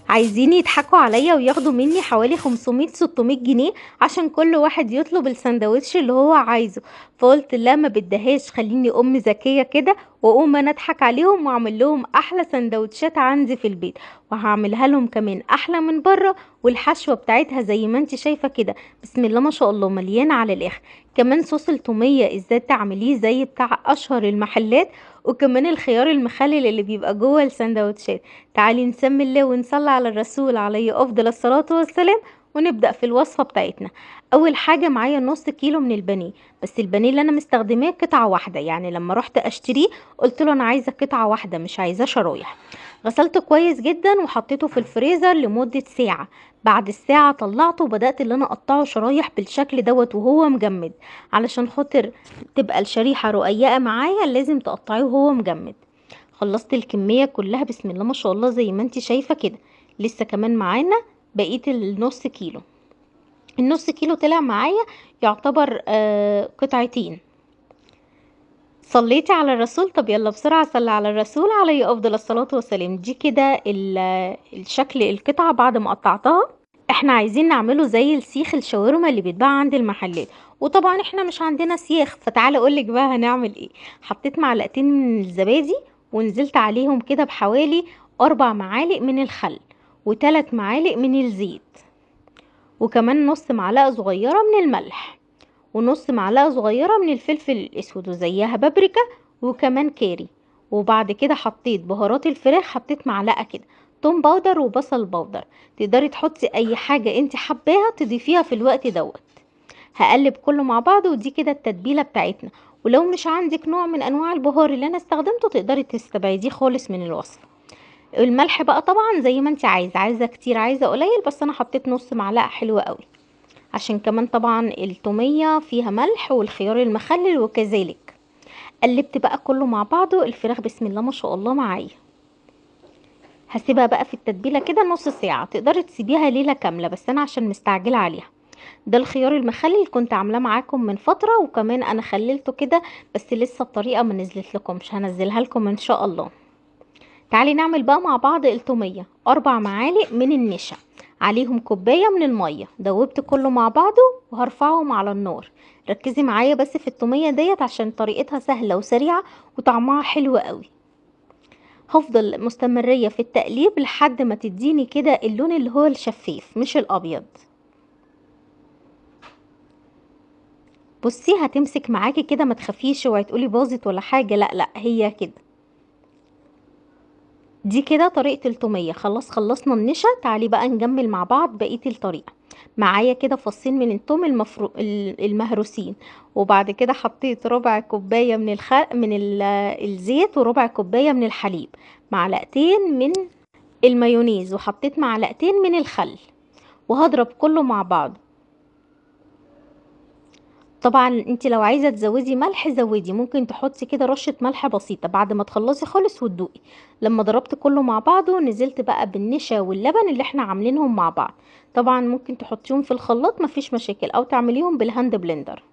عايزين يضحكوا عليا وياخدوا مني حوالي 500 600 جنيه عشان كل واحد يطلب السندوتش اللي هو عايزه. فقلت لا، ما بدهاش، خليني ام ذكيه كده واقوم انا اضحك عليهم واعمل لهم احلى سندوتشات عندي في البيت، وهعملها لهم كمان احلى من بره. والحشوه بتاعتها زي ما انت شايفه كده، بسم الله ما شاء الله، مليانه على الاخر. كمان صوص التوميه ازاي تعمليه زي بتاع اشهر المحلات، وكمان الخيار المخلل اللي بيبقى جوه السندوتشات. تعالي نسمي الله ونصلي على الرسول عليه افضل الصلاة والسلام، ونبدأ في الوصفة بتاعتنا. اول حاجة معايا نص كيلو من البانيه، بس البانيه اللي انا مستخدماه قطعة واحدة، يعني لما رحت اشتريه قلت له انا عايزة قطعة واحدة مش عايزة شرايح. غسلته كويس جدا وحطيته في الفريزر لمدة ساعة. بعد الساعة طلعته وبدأت اللي انا اقطعه شرايح بالشكل دوت وهو مجمد. علشان خاطر تبقى الشريحة رقيقة معايا لازم تقطعيه وهو مجمد. خلصت الكمية كلها بسم الله ما شاء الله زي ما انت شايفة كده. لسه كمان معانا بقية النص كيلو. النص كيلو طلع معايا يعتبر قطعتين. صليتي على الرسول؟ طب يلا بسرعة صلي على الرسول عليه افضل الصلاة والسلام. دي كده الشكل القطعة بعد ما قطعتها. احنا عايزين نعمله زي السيخ الشاورما اللي بيتباع عند المحلات، وطبعا احنا مش عندنا سياخ، فتعالى اقولك بقى هنعمل ايه. حطيت معلقتين من الزبادي، ونزلت عليهم كده بحوالي 4 معالق من الخل، و3 معالق من الزيت، وكمان نص معلقة صغيرة من الملح، ونص معلقة صغيرة من الفلفل الاسود وزيها بابريكا، وكمان كاري. وبعد كده حطيت بهارات الفراخ، حطيت معلقة كده توم باودر وبصل باودر. تقدري تحطي اي حاجة انت حباها تضيفيها في الوقت دوت. هقلب كله مع بعض، ودي كده التتبيلة بتاعتنا. ولو مش عندك نوع من انواع البهار اللي انا استخدمته تقدري تستبعديه خالص من الوصفة. الملح بقى طبعا زي ما انت عايزة كتير عايزة قليل، بس انا حطيت نص معلقة حلوة قوي، عشان كمان طبعا التومية فيها ملح والخيار المخلل وكذلك. قلبت بقى كله مع بعضه. الفراخ بسم الله ما شاء الله معايا. هسيبها بقى في التتبيلة كده نص ساعة، تقدري تسيبيها ليلة كاملة، بس انا عشان مستعجلة عليها. ده الخيار المخلل كنت عاملاه معاكم من فترة، وكمان انا خللته كده، بس لسه الطريقة ما نزلت لكمش، هنزلها لكم ان شاء الله. تعالي نعمل بقى مع بعض التومية. 4 معالق من النشا، عليهم كوباية من المية، دوبت كله مع بعضه وهرفعهم على النار. ركزي معايا بس في التومية ديت عشان طريقتها سهلة وسريعة وطعمها حلو قوي. هفضل مستمرية في التقليب لحد ما تديني كده اللون اللي هو الشفاف مش الابيض. بصي هتمسك معاكي كده، ما تخافيش اوعي تقولي باظت ولا حاجة، لا لا هي كده. دي كده طريقة التومية. خلاص خلصنا النشا، تعالي بقى نجمل مع بعض بقية الطريقة. معايا كده فصين من التوم المهروسين، وبعد كده حطيت ربع كوباية من الزيت، وربع كوباية من الحليب، معلقتين من المايونيز، وحطيت معلقتين من الخل، وهضرب كله مع بعض. طبعا انت لو عايزه تزودي ملح زودي، ممكن تحطي كده رشه ملح بسيطه بعد ما تخلصي خالص وتدوقي. لما ضربت كله مع بعضه نزلت بقى بالنشا واللبن اللي احنا عاملينهم مع بعض. طبعا ممكن تحطيهم في الخلاط مفيش مشاكل، او تعمليهم بالهاند بلندر.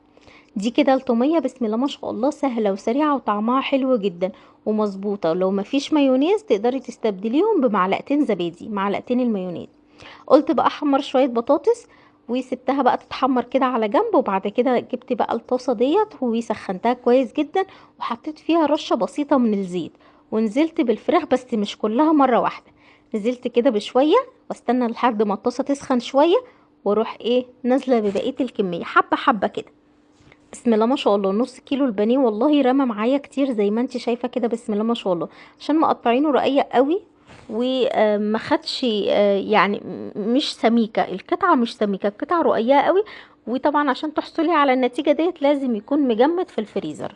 دي كده الطوميه بسم الله ما شاء الله سهله وسريعه وطعمها حلو جدا ومظبوطه. لو مفيش مايونيز تقدري تستبدليهم بمعلقتين زبادي، معلقتين المايونيز. قلت بقى احمر شويه بطاطس، وسبتها بقى تتحمر كده على جنب. وبعد كده جبت بقى الطاسه ديت وسخنتها كويس جدا، وحطيت فيها رشه بسيطه من الزيت، ونزلت بالفراخ بس مش كلها مره واحده. نزلت كده بشويه واستنى لحد ما الطاسه تسخن شويه، واروح ايه نازله ببقيه الكميه حبه حبه كده. بسم الله ما شاء الله نص كيلو البانيه والله رمى معايا كتير زي ما انت شايفه كده، بسم الله ما شاء الله. عشان مقطعينه رقيق قوي وما خدش يعني مش سميكه القطعه، مش سميكه القطعه رقيقه قوي. وطبعا عشان تحصلي على النتيجه ديت لازم يكون مجمد في الفريزر.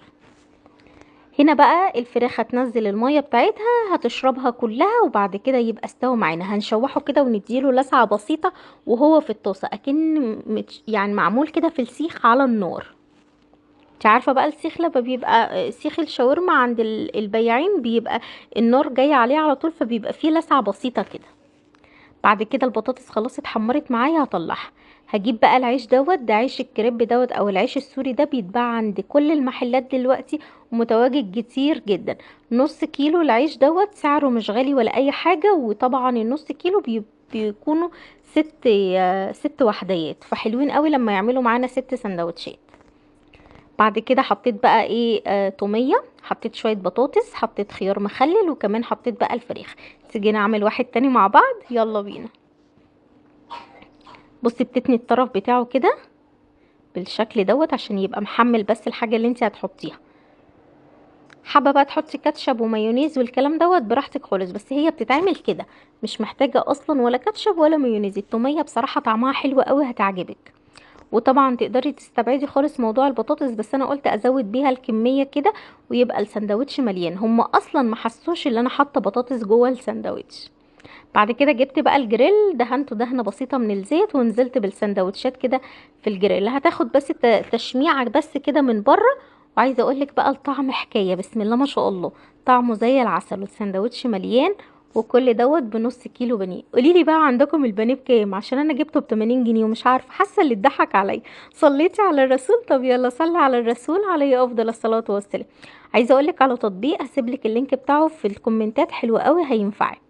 هنا بقى الفراخ هتنزل الميه بتاعتها هتشربها كلها، وبعد كده يبقى استوى معانا. هنشوحه كده ونديله لسعه بسيطه وهو في الطاسه، اكن يعني معمول كده في السيخ على النار. انت عارفه بقى السيخ لما بيبقى سيخ الشاورما عند البياعين بيبقى النار جايه عليه على طول، فبيبقى فيه لسعه بسيطه كده. بعد كده البطاطس خلاص اتحمرت معايا، هطلعها. هجيب بقى العيش دوت، ده عيش الكريب دوت او العيش السوري، ده بيتباع عند كل المحلات دلوقتي ومتواجد كتير جدا. نص كيلو العيش دوت سعره مش غالي ولا اي حاجة، وطبعا النص كيلو بيكونوا ست وحديات، فحلوين قوي لما يعملوا معانا 6 سندوتشات. بعد كده حطيت بقى ايه تومية، حطيت شوية بطاطس، حطيت خيار مخلل، وكمان حطيت بقى الفراخ. تيجي نعمل واحد تاني مع بعض، يلا بينا. بصي بتتني الطرف بتاعه كده بالشكل دوت عشان يبقى محمل بس الحاجة اللي انت هتحطيها. حابة بقى تحطي كاتشب ومايونيز والكلام دوت براحتك خالص، بس هي بتتعمل كده، مش محتاجة اصلا ولا كاتشب ولا مايونيز. التومية بصراحة طعمها حلو قوي، هتعجبك. وطبعا تقدري تستبعدي خالص موضوع البطاطس، بس انا قلت ازود بيها الكمية كده ويبقى السندوتش مليان. هم اصلا ما حسوش ان انا حاطة بطاطس جوه السندوتش. بعد كده جبت بقى الجريل، دهنته دهنة بسيطة من الزيت، ونزلت بالسندوتشات كده في الجريل. هتاخد بس تشميعة بس كده من بره. وعايزة اقولك بقى الطعم حكاية، بسم الله ما شاء الله، طعمه زي العسل، والسندوتش مليان. وكل دوت بنص كيلو بانيه. قوليلي بقى عندكم البانيه بكام؟ عشان انا جبته ب80 جنيه ومش عارفه، حاسه اللي اتضحك عليا. صليتي على الرسول؟ طب يلا صلي على الرسول عليه افضل الصلاه والسلام. عايزه اقولك على تطبيق، هسيبلك اللينك بتاعه في الكومنتات، حلو قوي هينفعك.